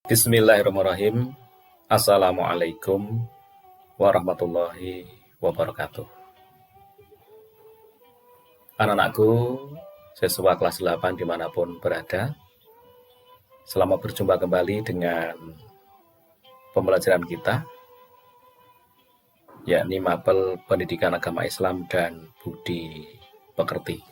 Bismillahirrahmanirrahim. Assalamualaikum warahmatullahi wabarakatuh. Anak-anakku, siswa kelas 8 dimanapun berada, selamat berjumpa kembali dengan pembelajaran kita, yakni Mapel Pendidikan Agama Islam dan Budi Pekerti.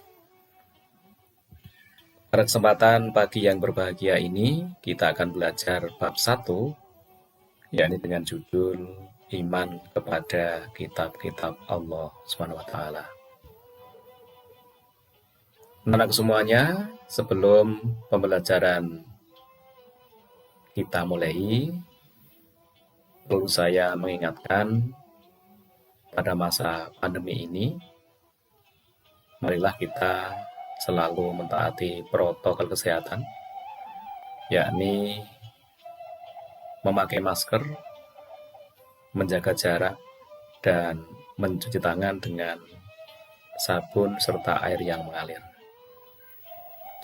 Pada kesempatan pagi yang berbahagia ini, kita akan belajar bab 1, yakni dengan judul Iman kepada Kitab-Kitab Allah SWT. Anak semuanya, sebelum pembelajaran kita mulai, perlu saya mengingatkan pada masa pandemi ini, marilah kita selalu mentaati protokol kesehatan, yakni memakai masker, menjaga jarak, dan mencuci tangan dengan sabun serta air yang mengalir.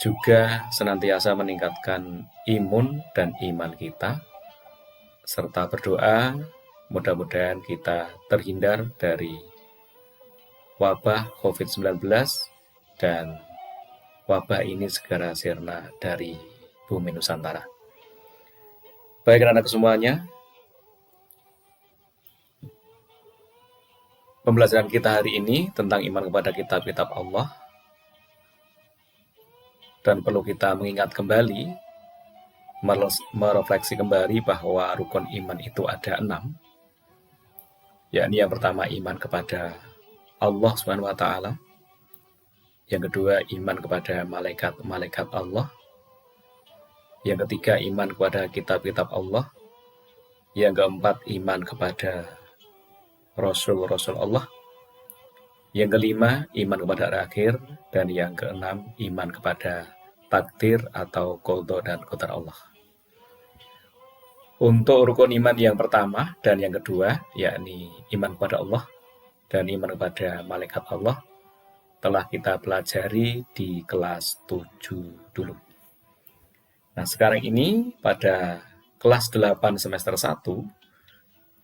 Juga senantiasa meningkatkan imun dan iman kita, serta berdoa mudah-mudahan kita terhindar dari wabah COVID-19 dan wabah ini segera sirna dari bumi Nusantara. Baik anak-anak semuanya, pembelajaran kita hari ini tentang iman kepada kitab-kitab Allah, dan perlu kita mengingat kembali, merefleksi kembali bahwa rukun iman itu ada 6, yakni yang pertama iman kepada Allah SWT, yang kedua iman kepada malaikat-malaikat Allah, yang ketiga iman kepada kitab-kitab Allah, yang keempat iman kepada Rasul-Rasul Allah, yang kelima iman kepada hari akhir, dan yang keenam iman kepada takdir atau qadha dan qadar Allah. Untuk rukun iman yang pertama dan yang kedua, yakni iman kepada Allah dan iman kepada malaikat Allah, telah kita pelajari di kelas 7 dulu. Nah, sekarang ini pada kelas 8 semester 1,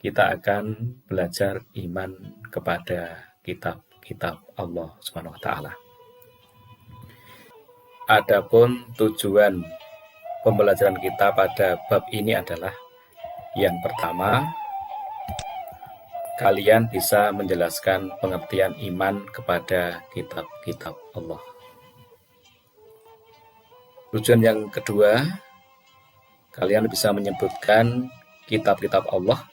kita akan belajar iman kepada kitab-kitab Allah SWT. Adapun tujuan pembelajaran kita pada bab ini adalah yang pertama, kalian bisa menjelaskan pengertian iman kepada kitab-kitab Allah. Tujuan yang kedua, kalian bisa menyebutkan kitab-kitab Allah.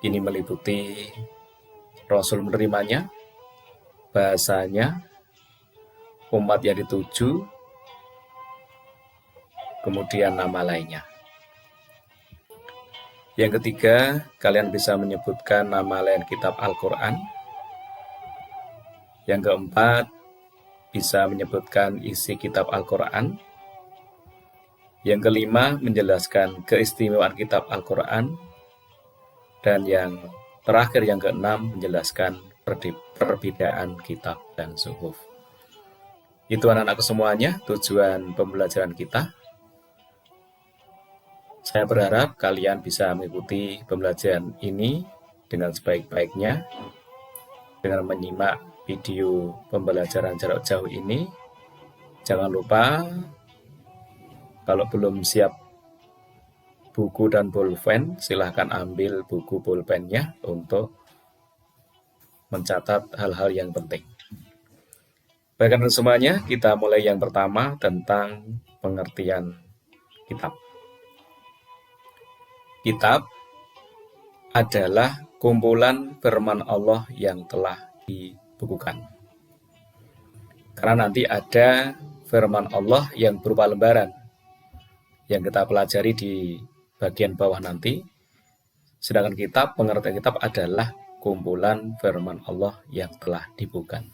Ini meliputi Rasul menerimanya, bahasanya, umat yang dituju, kemudian nama lainnya. Yang ketiga, kalian bisa menyebutkan nama lain kitab Al-Quran. Yang keempat, bisa menyebutkan isi kitab Al-Quran. Yang kelima, menjelaskan keistimewaan kitab Al-Quran. Dan yang terakhir, yang keenam, menjelaskan perbedaan kitab dan suhuf. Itu anak-anak semuanya tujuan pembelajaran kita. Saya berharap kalian bisa mengikuti pembelajaran ini dengan sebaik-baiknya dengan menyimak video pembelajaran jarak jauh ini. Jangan lupa, kalau belum siap buku dan pulpen, silahkan ambil buku pulpennya untuk mencatat hal-hal yang penting. Baik anak semuanya, kita mulai yang pertama tentang pengertian kitab. Kitab adalah kumpulan firman Allah yang telah dibukukan. Karena nanti ada firman Allah yang berupa lembaran yang kita pelajari di bagian bawah nanti. Sedangkan kitab, pengertian kitab adalah kumpulan firman Allah yang telah dibukukan,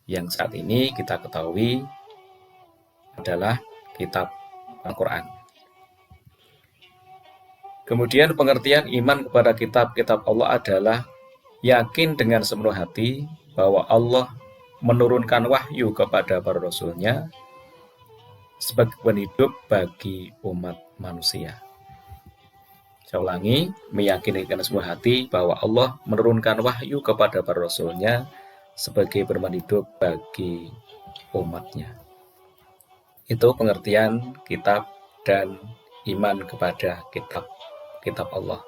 yang saat ini kita ketahui adalah kitab Al-Quran. Kemudian pengertian iman kepada kitab-kitab Allah adalah yakin dengan sepenuh hati bahwa Allah menurunkan wahyu kepada para rasulnya sebagai pehidup bagi umat manusia. Saya ulangi, meyakini dengan sebuah hati bahwa Allah menurunkan wahyu kepada para rasulnya sebagai pedoman hidup bagi umatnya. Itu pengertian kitab dan iman kepada kitab Allah.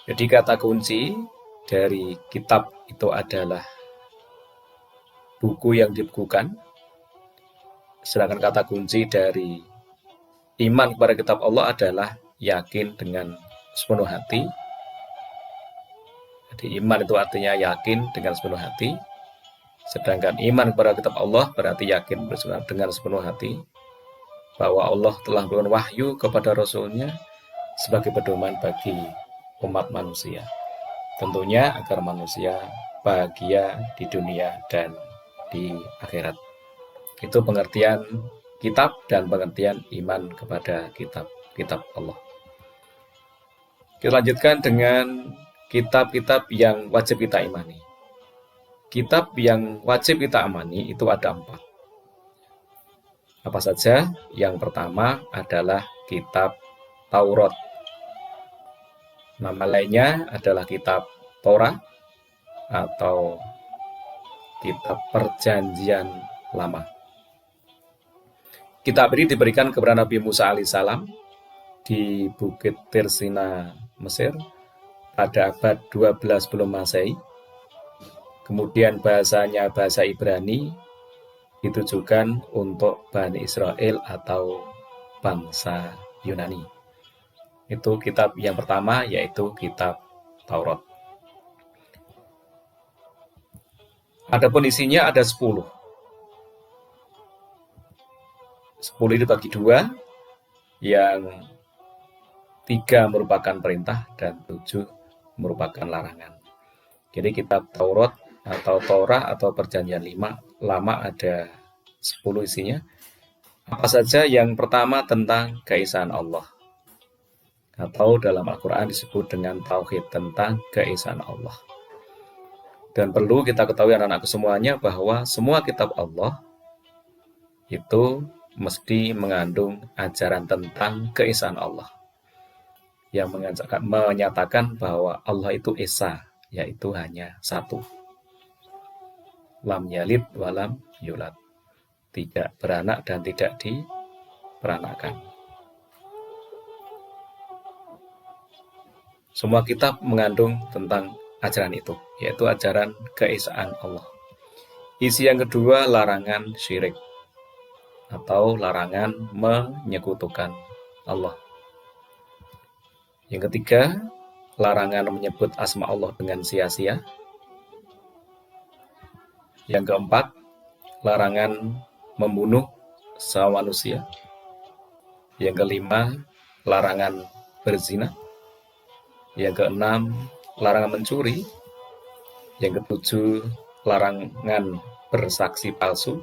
Jadi kata kunci dari kitab itu adalah buku yang dibukukan, sedangkan kata kunci dari iman kepada kitab Allah adalah yakin dengan sepenuh hati. Jadi iman itu artinya yakin dengan sepenuh hati, sedangkan iman kepada kitab Allah berarti yakin dengan sepenuh hati bahwa Allah telah memberikan wahyu kepada Rasulnya sebagai pedoman bagi umat manusia. Tentunya agar manusia bahagia di dunia dan di akhirat. Itu pengertian kitab dan pengertian iman kepada kitab Allah. Kita lanjutkan dengan kitab-kitab yang wajib kita imani. Kitab yang wajib kita amani itu ada 4. Apa saja? Yang pertama adalah kitab Taurat. Nama lainnya adalah kitab Torah atau kitab Perjanjian Lama. Kitab ini diberikan kepada Nabi Musa alaihissalam di Bukit Tirsina, Mesir pada abad 12 sebelum Masehi. Kemudian bahasanya bahasa Ibrani, ditujukan untuk Bani Israel atau bangsa Yunani. Itu kitab yang pertama, yaitu kitab Taurat. Adapun isinya ada 10. 10 dibagi 2, yang 3 merupakan perintah dan 7 merupakan larangan. Jadi kitab Taurat atau Torah atau Perjanjian Lama ada 10 isinya. Apa saja? Yang pertama tentang keesaan Allah, atau dalam Al-Quran disebut dengan tauhid, tentang keesaan Allah. Dan perlu kita ketahui anak-anakku semuanya bahwa semua kitab Allah itu mesti mengandung ajaran tentang keesaan Allah, yang menyatakan bahwa Allah itu esa, yaitu hanya satu. Lam yalid walam yulad, tidak beranak dan tidak diperanakkan. Semua kitab mengandung tentang ajaran itu, yaitu ajaran keesaan Allah. Isi yang kedua, larangan syirik atau larangan menyekutukan Allah. Yang ketiga, larangan menyebut asma Allah dengan sia-sia. Yang keempat, larangan membunuh sesama manusia. Yang kelima, larangan berzina. Yang keenam, larangan mencuri. Yang ketujuh, larangan bersaksi palsu.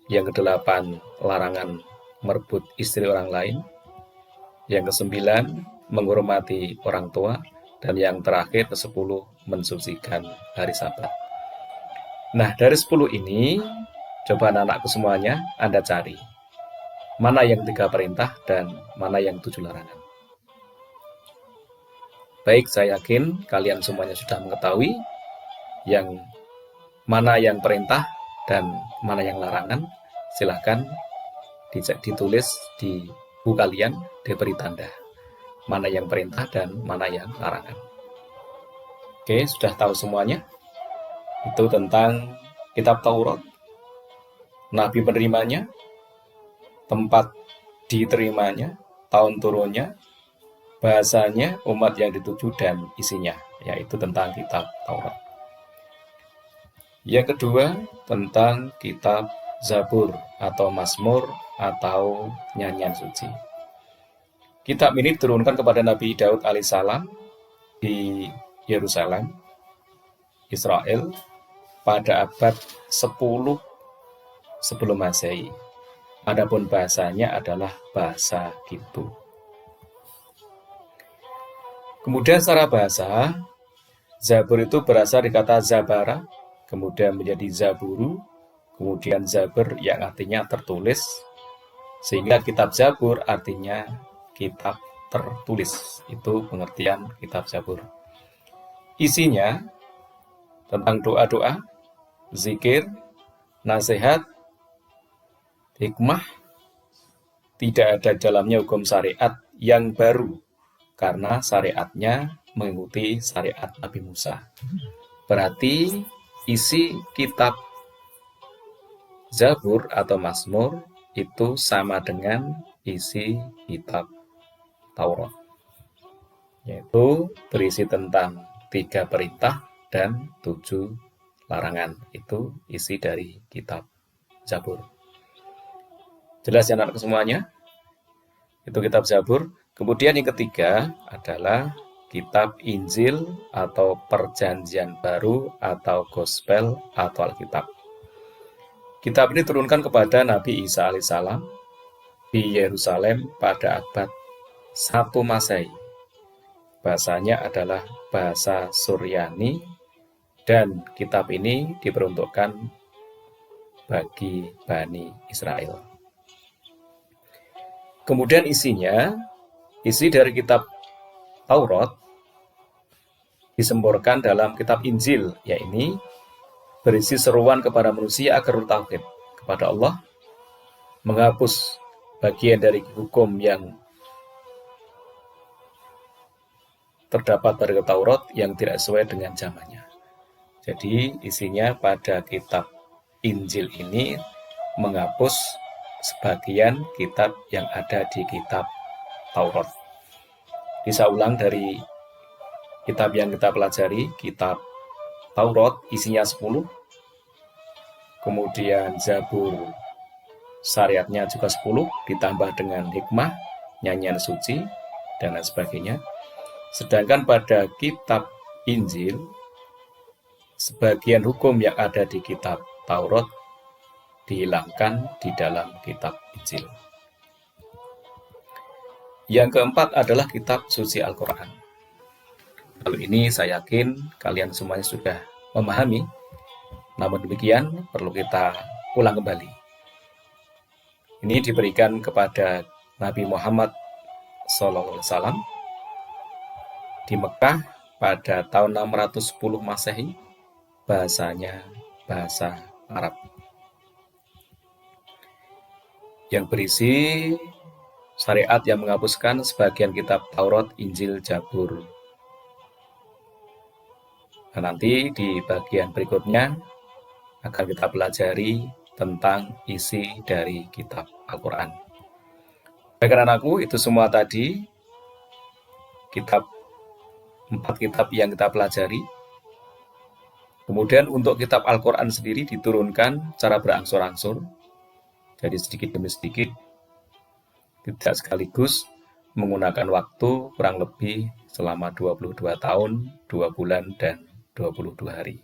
Yang kedelapan, larangan merebut istri orang lain. Yang kesembilan, menghormati orang tua. Dan yang terakhir, ke-10, mensucikan hari Sabat. Nah, dari 10 ini, coba anak-anakku semuanya Anda cari mana yang 3 perintah dan mana yang 7 larangan. Baik, saya yakin kalian semuanya sudah mengetahui yang mana yang perintah dan mana yang larangan. Silahkan ditulis di buku kalian, diberi tanda mana yang perintah dan mana yang larangan. Oke, sudah tahu semuanya? Itu tentang kitab Taurat, nabi penerimanya, tempat diterimanya, tahun turunnya, bahasanya, umat yang dituju, dan isinya, yaitu tentang kitab Taurat. Yang kedua, tentang kitab Zabur atau Mazmur atau nyanyian suci. Kitab ini diturunkan kepada Nabi Daud alaihissalam di Yerusalem, Israel, pada abad 10 sebelum Masehi. Adapun bahasanya adalah bahasa Kiptu. Kemudian secara bahasa, Zabur itu berasal dari kata Zabara, kemudian menjadi Zaburu, kemudian Zabur yang artinya tertulis, Sehingga kitab Zabur artinya kitab tertulis. Itu pengertian kitab Zabur. Isinya tentang doa-doa, zikir, nasihat, hikmah. Tidak ada dalamnya hukum syariat yang baru, karena syariatnya mengikuti syariat Nabi Musa. Berarti isi kitab Zabur atau Mazmur itu sama dengan isi kitab Taurat, yaitu berisi tentang 3 perintah dan 7 larangan. Itu isi dari kitab Zabur. Jelas ya anak semuanya? Itu kitab Zabur. Kemudian yang ketiga adalah kitab Injil atau Perjanjian Baru atau Gospel atau Alkitab. Kitab ini turunkan kepada Nabi Isa alaihissalam di Yerusalem pada abad 1 Masehi. Bahasanya adalah bahasa Suryani dan kitab ini diperuntukkan bagi Bani Israel. Kemudian isi dari kitab Taurat disemburkan dalam kitab Injil, yaitu berisi seruan kepada manusia agar bertauhid kepada Allah, menghapus bagian dari hukum yang terdapat pada Taurat yang tidak sesuai dengan zamannya. Jadi isinya pada kitab Injil ini menghapus sebagian kitab yang ada di kitab Taurat. Bisa ulang dari kitab yang kita pelajari, kitab Taurat isinya 10, kemudian Zabur syariatnya juga 10, ditambah dengan hikmah, nyanyian suci, dan lain sebagainya. Sedangkan pada kitab Injil, sebagian hukum yang ada di kitab Taurat dihilangkan di dalam kitab Injil. Yang keempat adalah kitab suci Al-Quran. Hal ini saya yakin kalian semuanya sudah memahami, namun demikian perlu kita ulang kembali. Ini diberikan kepada Nabi Muhammad SAW di Mekah pada tahun 610 Masehi, bahasanya bahasa Arab. Yang berisi syariat yang menghapuskan sebagian kitab Taurat, Injil, Zabur. Dan nanti di bagian berikutnya akan kita pelajari tentang isi dari kitab Al-Quran. Baik anakku, itu semua tadi 4 kitab yang kita pelajari. Kemudian untuk kitab Al-Quran sendiri diturunkan secara berangsur-angsur, jadi sedikit demi sedikit, tidak sekaligus, menggunakan waktu kurang lebih selama 22 tahun, 2 bulan, dan 22 hari.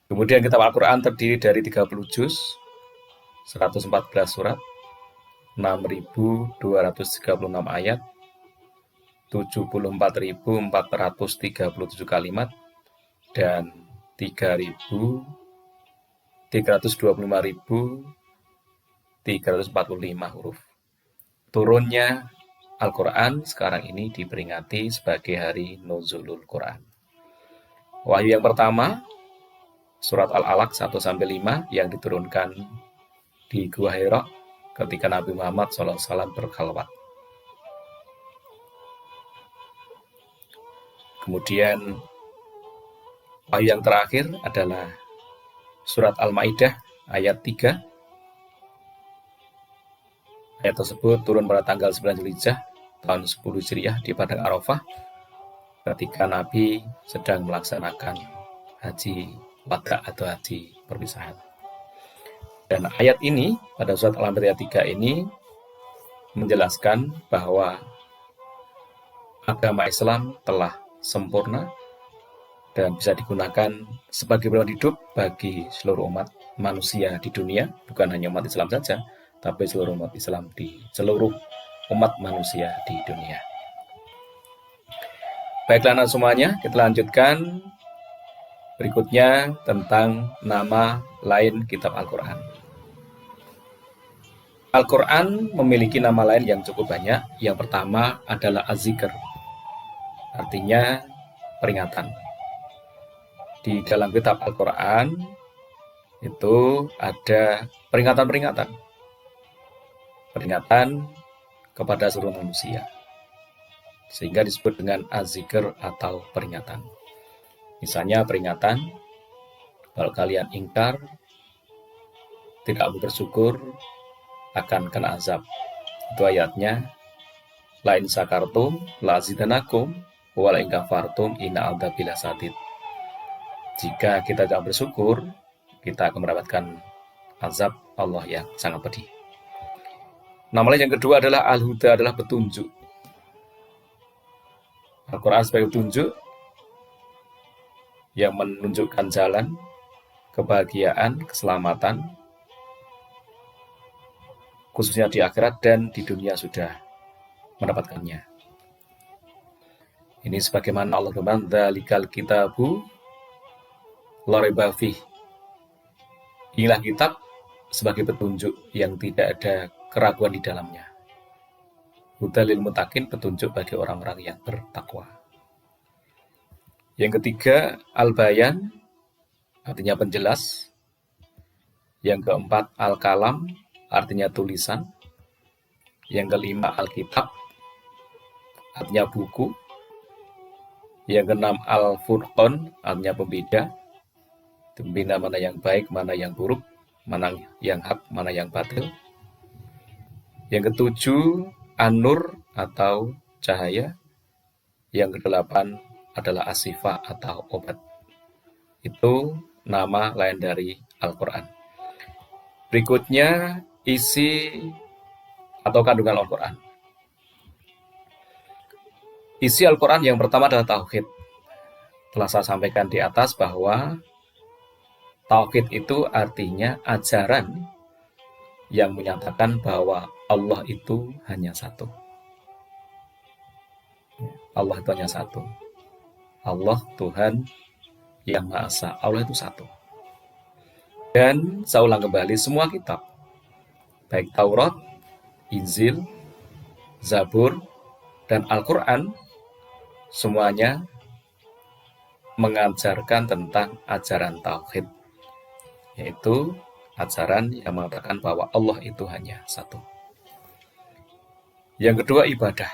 Kemudian kitab Al-Quran terdiri dari 30 juz, 114 surat, 6.236 ayat, 74.437 kalimat, dan 325.345 huruf. Turunnya Al-Quran sekarang ini diperingati sebagai hari Nuzulul Quran. Wahyu yang pertama, surat Al-Alaq 1-5 yang diturunkan di Gua Hira ketika Nabi Muhammad SAW berkhalwat. Kemudian wahyu yang terakhir adalah surat Al-Maidah ayat 3. Ayat tersebut turun pada tanggal 9 Zulhijjah tahun 10 Hijriah di Padang Arafah ketika Nabi sedang melaksanakan haji wada atau haji perpisahan. Dan ayat ini pada surat Al-Anbiya 3 ini menjelaskan bahwa agama Islam telah sempurna dan bisa digunakan sebagai pedoman hidup bagi seluruh umat manusia di dunia, bukan hanya umat Islam saja, tapi seluruh umat Islam di seluruh umat manusia di dunia. Baiklah anak semuanya, kita lanjutkan berikutnya tentang nama lain kitab Al-Quran. Al-Quran memiliki nama lain yang cukup banyak. Yang pertama adalah Az-Zikr, artinya peringatan. Di dalam kitab Al-Quran itu ada peringatan-peringatan kepada seluruh manusia, sehingga disebut dengan Az-Zikr atau peringatan. Misalnya peringatan, kalau kalian ingkar, tidak bersyukur, akan kena azab. Itu ayatnya, la in sakartum la azidanakum wa la in kafartum inna adzabi lasadid. Jika kita tidak bersyukur, kita akan mendapatkan azab Allah yang sangat pedih. Nama lain yang kedua adalah Al-Huda, adalah petunjuk. Al-Quran sebagai petunjuk yang menunjukkan jalan kebahagiaan, keselamatan, khususnya di akhirat dan di dunia sudah mendapatkannya. Ini sebagaimana Allah berfirman, "Dzalikal kitabu la raiba fih." Inilah kitab sebagai petunjuk yang tidak ada keraguan di dalamnya. Hudal lil muttaqin, petunjuk bagi orang-orang yang bertakwa. Yang ketiga, Al-Bayan, artinya penjelas. Yang keempat, Al-Kalam, artinya tulisan. Yang kelima, Alkitab, artinya buku. Yang keenam, Al-Furqan, artinya pembeda. Pembeda mana yang baik, mana yang buruk, mana yang hak, mana yang batil. Yang ketujuh, An-Nur atau cahaya. Yang kedelapan adalah As-Sifa atau obat. Itu nama lain dari Al-Quran. Berikutnya, isi atau kandungan Al-Quran. Isi Al-Quran yang pertama adalah tauhid. Telah saya sampaikan di atas bahwa tauhid itu artinya ajaran yang menyatakan bahwa Allah itu hanya satu. Allah itu hanya satu. Allah Tuhan yang Maha Esa. Allah itu satu. Dan saya ulang kembali, semua kitab, baik Taurat, Injil, Zabur, dan Al-Quran, semuanya mengajarkan tentang ajaran tauhid, yaitu ajaran yang mengatakan bahwa Allah itu hanya satu. Yang kedua, ibadah.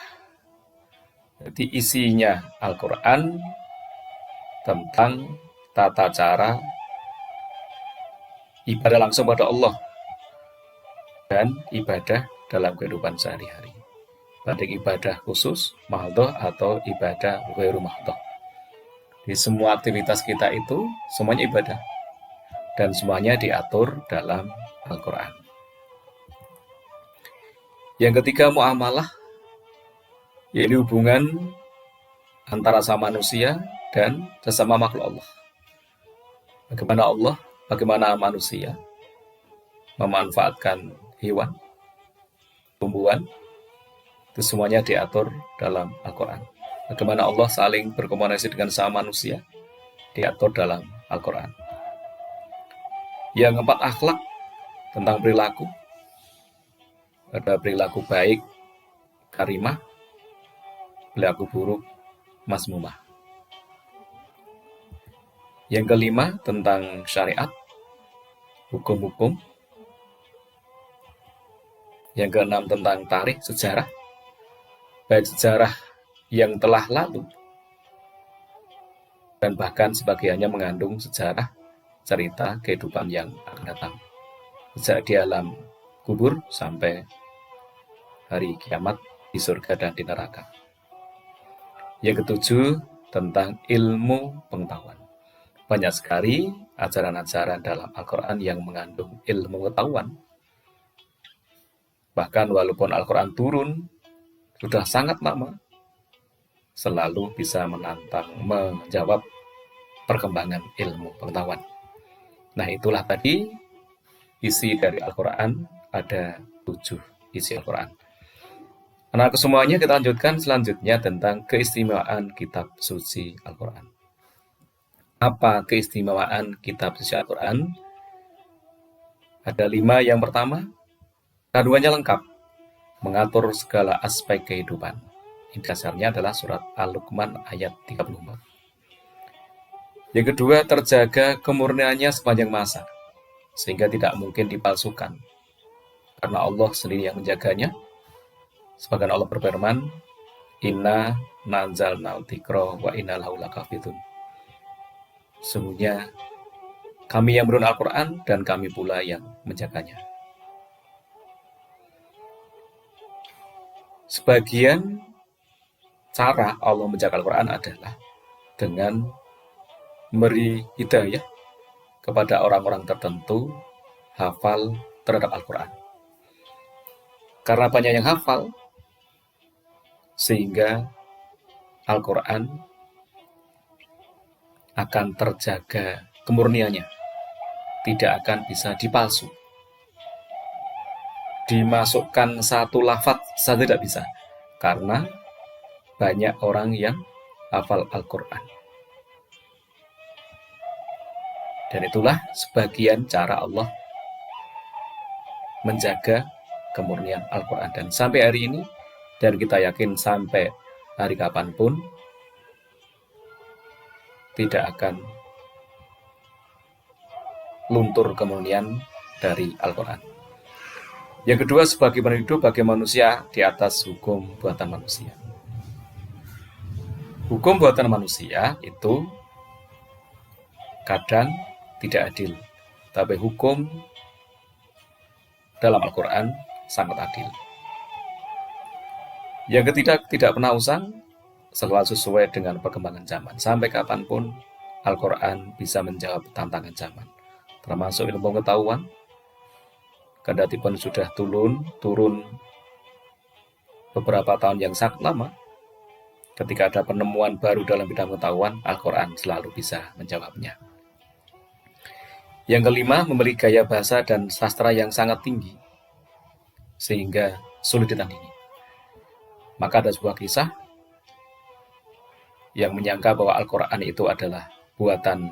Jadi isinya Al-Quran tentang tata cara ibadah langsung pada Allah dan ibadah dalam kehidupan sehari-hari. Baik ibadah khusus, mahdhah, atau ibadah ghairu mahdhah. Di semua aktivitas kita itu semuanya ibadah. Dan semuanya diatur dalam Al-Quran. Yang ketiga, muamalah, yaitu hubungan antara sama manusia dan sesama makhluk Allah. Bagaimana manusia memanfaatkan hewan, tumbuhan, itu semuanya diatur dalam Al-Quran. Bagaimana Allah saling berkomunikasi dengan sama manusia, diatur dalam Al-Quran. Yang keempat, akhlak, tentang perilaku. Ada perilaku baik, karimah, perilaku buruk, mazmumah. Yang kelima, tentang syariat, hukum-hukum. Yang keenam, tentang tarikh, sejarah, baik sejarah yang telah lalu dan bahkan sebagiannya mengandung sejarah cerita kehidupan yang akan datang, sejak di alam kubur sampai hari kiamat di surga dan di neraka. Yang ketujuh, tentang ilmu pengetahuan. Banyak sekali ajaran-ajaran dalam Al-Quran yang mengandung ilmu pengetahuan. Bahkan walaupun Al-Quran turun sudah sangat lama, selalu bisa menjawab perkembangan ilmu pengetahuan. Nah, itulah tadi isi dari Al-Quran, ada 7 isi Al-Quran. Nah, kesemuanya kita lanjutkan selanjutnya tentang keistimewaan kitab suci Al-Quran. Apa keistimewaan kitab suci Al-Quran? Ada 5. Yang pertama, Kandungannya lengkap, mengatur segala aspek kehidupan. Ini dasarnya adalah surat Al-Luqman ayat 34. Yang kedua, terjaga kemurniannya sepanjang masa, sehingga tidak mungkin dipalsukan. Karena Allah sendiri yang menjaganya. Sebagaimana Allah berfirman, Inna nanzalna dzikra wa inna lahu lakafidun. Sesungguhnya kami yang menurunkan Al-Quran dan kami pula yang menjaganya. Sebagian cara Allah menjaga Al-Quran adalah dengan memberi hidayah kepada orang-orang tertentu hafal terhadap Al-Quran. Karena banyak yang hafal, sehingga Al-Quran akan terjaga kemurniannya, tidak akan bisa dipalsu. Dimasukkan satu lafaz saja tidak bisa, karena banyak orang yang hafal Al-Quran. Dan itulah sebagian cara Allah menjaga kemurnian Al-Quran. Dan sampai hari ini, dan kita yakin sampai hari kapanpun, tidak akan luntur kemurnian dari Al-Quran. Yang kedua, sebagai hidup bagi manusia di atas hukum buatan manusia. Hukum buatan manusia itu kadang tidak adil, tapi hukum dalam Al-Quran sangat adil. Yang ketiga, tidak pernah usang, selalu sesuai dengan perkembangan zaman. Sampai kapanpun Al-Quran bisa menjawab tantangan zaman, termasuk ilmu pengetahuan. Kendati pun sudah turun beberapa tahun yang sangat lama, ketika ada penemuan baru dalam bidang pengetahuan, Al-Quran selalu bisa menjawabnya. Yang kelima, memiliki gaya bahasa dan sastra yang sangat tinggi, sehingga sulit ditandingi. Maka ada sebuah kisah yang menyangka bahwa Al-Quran itu adalah buatan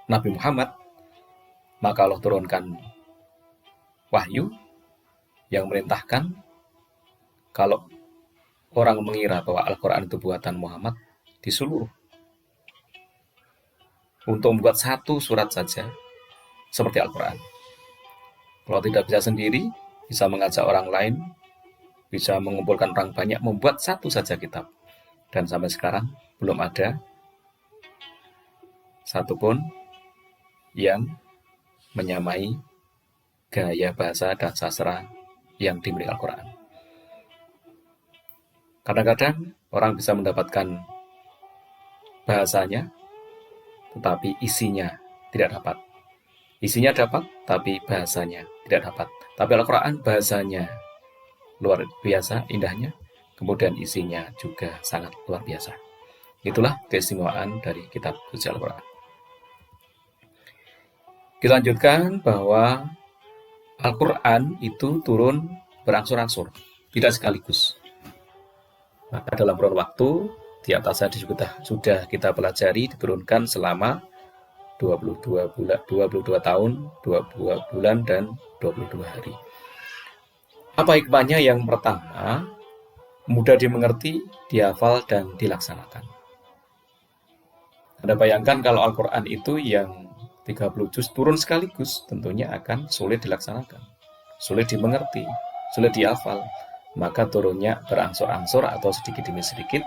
Nabi Muhammad. Maka Allah turunkan wahyu yang merintahkan kalau orang mengira bahwa Al-Quran itu buatan Muhammad, disuruh untuk membuat satu surat saja seperti Al-Quran. Kalau tidak bisa sendiri, bisa mengajak orang lain, bisa mengumpulkan orang banyak, membuat satu saja kitab. Dan sampai sekarang belum ada satupun yang menyamai gaya bahasa dan sastra yang dimiliki Al-Quran. Kadang-kadang orang bisa mendapatkan bahasanya, tetapi isinya tidak dapat. Isinya dapat, tapi bahasanya tidak dapat. Tapi Al-Quran bahasanya luar biasa indahnya, kemudian isinya juga sangat luar biasa. Itulah keistimewaan dari kitab suci Al-Quran. Kita lanjutkan bahwa Al-Quran itu turun berangsur-angsur, tidak sekaligus. Maka dalam kurun waktu, di atas tadi sudah kita pelajari, diturunkan selama 22 tahun, 22 bulan, dan 22 hari. Apa hikmahnya? Yang pertama, mudah dimengerti, dihafal, dan dilaksanakan. Anda bayangkan kalau Al-Quran itu yang 30 juz turun sekaligus, tentunya akan sulit dilaksanakan, sulit dimengerti, sulit dihafal. Maka turunnya berangsur-angsur atau sedikit demi sedikit,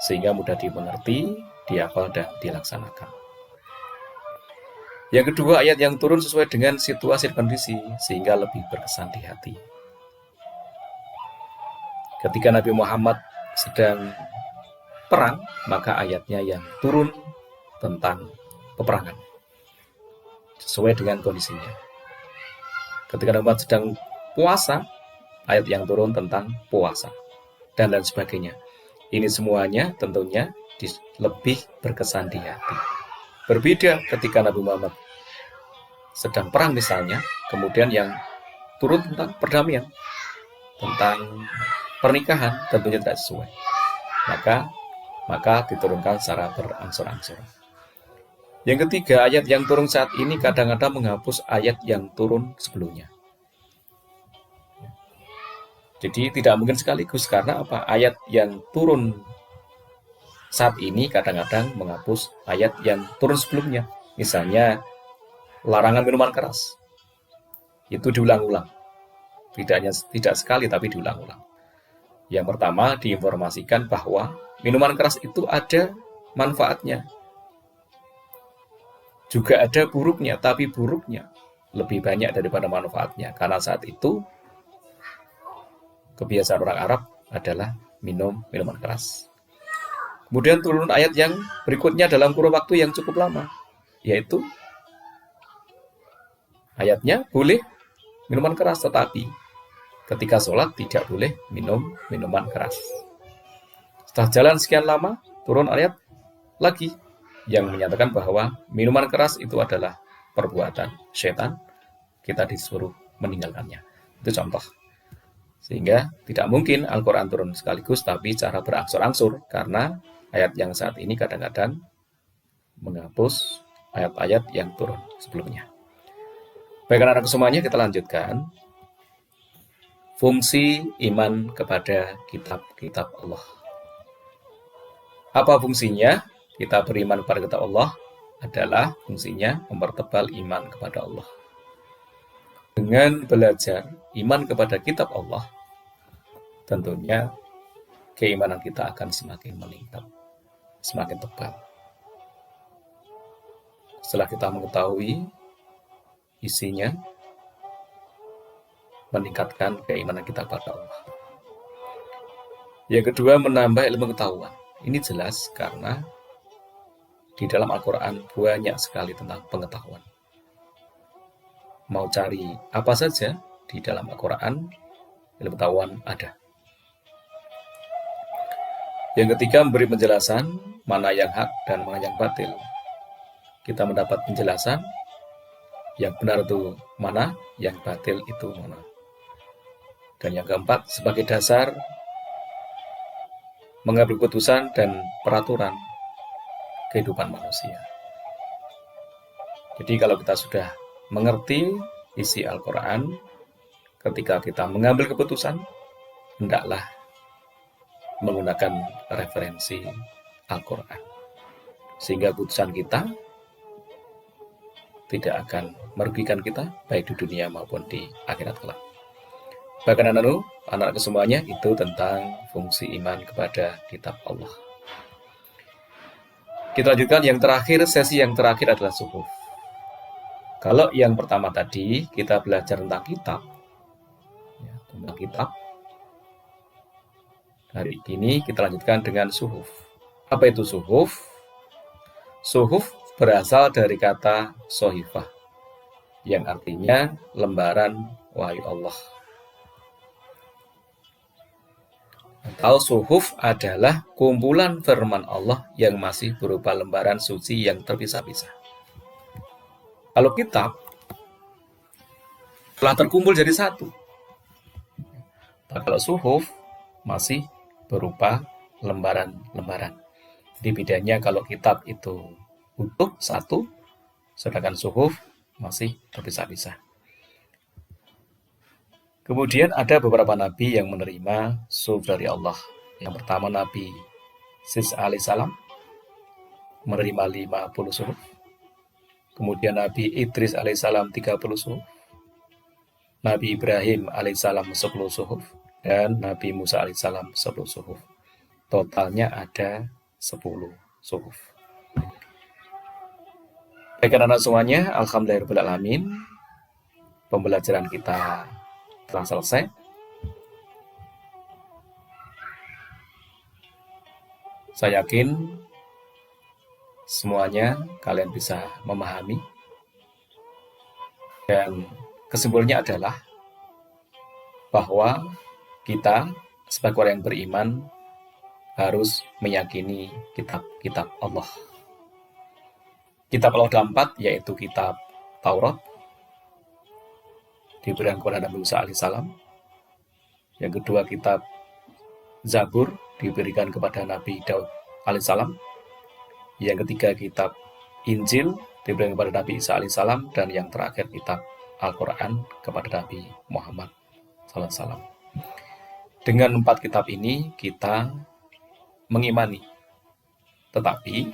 sehingga mudah dimengerti, dihafal, dan dilaksanakan. Yang kedua, ayat yang turun sesuai dengan situasi dan kondisi, sehingga lebih berkesan di hati. Ketika Nabi Muhammad sedang perang, maka ayatnya yang turun tentang peperangan, sesuai dengan kondisinya. Ketika Nabi Muhammad sedang puasa, ayat yang turun tentang puasa, dan lain sebagainya. Ini semuanya tentunya lebih berkesan di hati. Berbeda ketika Nabi Muhammad sedang perang misalnya, kemudian yang turun tentang perdamaian, tentang pernikahan, tentunya tidak sesuai. Maka diturunkan secara berangsur-angsur. Yang ketiga, ayat yang turun saat ini kadang-kadang menghapus ayat yang turun sebelumnya. Jadi tidak mungkin sekaligus karena apa? Ayat yang turun saat ini kadang-kadang menghapus ayat yang turun sebelumnya. Misalnya larangan minuman keras. Itu diulang-ulang. Tidak sekali tapi diulang-ulang. Yang pertama diinformasikan bahwa minuman keras itu ada manfaatnya. Juga ada buruknya, tapi buruknya lebih banyak daripada manfaatnya. Karena saat itu kebiasaan orang Arab adalah minum minuman keras. Kemudian turun ayat yang berikutnya dalam kurun waktu yang cukup lama, yaitu ayatnya boleh minuman keras, tetapi ketika sholat tidak boleh minum minuman keras. Setelah jalan sekian lama, turun ayat lagi yang menyatakan bahwa minuman keras itu adalah perbuatan setan, kita disuruh meninggalkannya. Itu contoh. Sehingga tidak mungkin Al-Quran turun sekaligus, tapi cara berangsur-angsur, karena ayat yang saat ini kadang-kadang menghapus ayat-ayat yang turun sebelumnya. Baik anak-anak semuanya, kita lanjutkan. Fungsi iman kepada kitab-kitab Allah. Apa fungsinya? Kita beriman kepada kitab Allah adalah fungsinya mempertebal iman kepada Allah. Dengan belajar iman kepada kitab Allah, tentunya keimanan kita akan semakin meningkat, semakin tebal. Setelah kita mengetahui isinya, meningkatkan keimanan kita pada Allah. Yang kedua, menambah ilmu pengetahuan. Ini jelas karena di dalam Al-Quran banyak sekali tentang pengetahuan. Mau cari apa saja di dalam Al-Quran, ilmu pengetahuan ada. Yang ketiga, memberi penjelasan mana yang hak dan mana yang batil. Kita mendapat penjelasan yang benar itu mana, yang batil itu mana. Dan yang keempat, sebagai dasar mengambil keputusan dan peraturan kehidupan manusia. Jadi kalau kita sudah mengerti isi Al-Quran, ketika kita mengambil keputusan, hendaklah menggunakan referensi Al-Quran. Sehingga keputusan kita tidak akan merugikan kita, baik di dunia maupun di akhirat kelak. Bahkan anak-anak semuanya, itu tentang fungsi iman kepada kitab Allah. Kita lanjutkan yang terakhir, sesi yang terakhir adalah suhuf. Kalau yang pertama tadi kita belajar tentang kitab, hari ini kita lanjutkan dengan suhuf. Apa itu suhuf? Suhuf berasal dari kata sohifah, yang artinya lembaran wahyu Allah. Atau suhuf adalah kumpulan firman Allah yang masih berupa lembaran suci yang terpisah-pisah. Kalau kitab telah terkumpul jadi satu. Kalau suhuf masih berupa lembaran-lembaran. Jadi bedanya kalau kitab itu utuh satu, sedangkan suhuf masih terpisah-pisah. Kemudian ada beberapa nabi yang menerima suhuf dari Allah. Yang pertama Nabi Sis alaihissalam menerima 50 suhuf. Kemudian Nabi Idris alaihissalam 30 suhuf. Nabi Ibrahim alaihissalam 10 suhuf. Dan Nabi Musa alaihissalam 10 suhuf. Totalnya ada 10 suhuf. Baik anak-anak semuanya, alhamdulillahirrahmanirrahim. Pembelajaran kita telah selesai. Saya yakin semuanya kalian bisa memahami. Dan kesimpulannya adalah bahwa kita sebagai orang yang beriman harus meyakini kitab-kitab Allah. Kitab Allah ada 4, yaitu kitab Taurat, diberikan kepada Nabi Musa alaihissalam. Yang kedua kitab Zabur, diberikan kepada Nabi Daud alaihissalam. Yang ketiga kitab Injil, diberikan kepada Nabi Isa alaihissalam. Dan yang terakhir kitab Al-Quran kepada Nabi Muhammad sallallahu alaihi wasallam. Dengan 4 kitab ini kita mengimani. Tetapi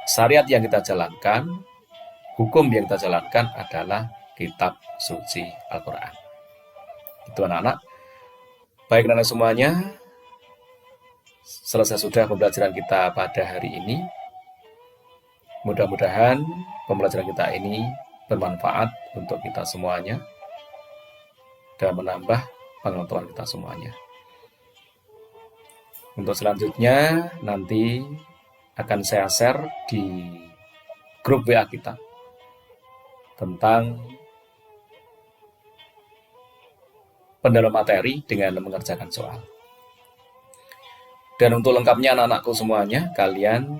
syariat yang kita jalankan, hukum yang kita jalankan adalah kitab suci Al-Quran. Itu anak-anak. Baik anak-anak semuanya, selesai sudah pembelajaran kita pada hari ini. Mudah-mudahan pembelajaran kita ini bermanfaat untuk kita semuanya dan menambah pengetahuan kita semuanya. Untuk selanjutnya nanti akan saya share di grup WA kita tentang pendalaman materi dengan mengerjakan soal. Dan untuk lengkapnya anak-anakku semuanya, kalian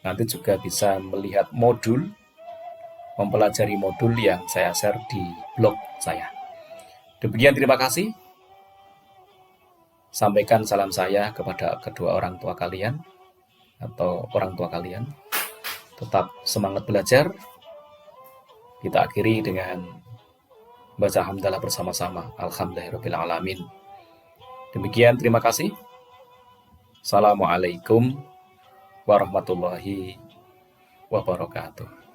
nanti juga bisa melihat modul, mempelajari modul yang saya share di blog saya. Demikian, terima kasih. Sampaikan salam saya kepada kedua orang tua kalian atau orang tua kalian. Tetap semangat belajar. Kita akhiri dengan baca hamdalah bersama-sama. Alhamdulillahirrahmanirrahim. Demikian, terima kasih. Assalamualaikum warahmatullahi wabarakatuh.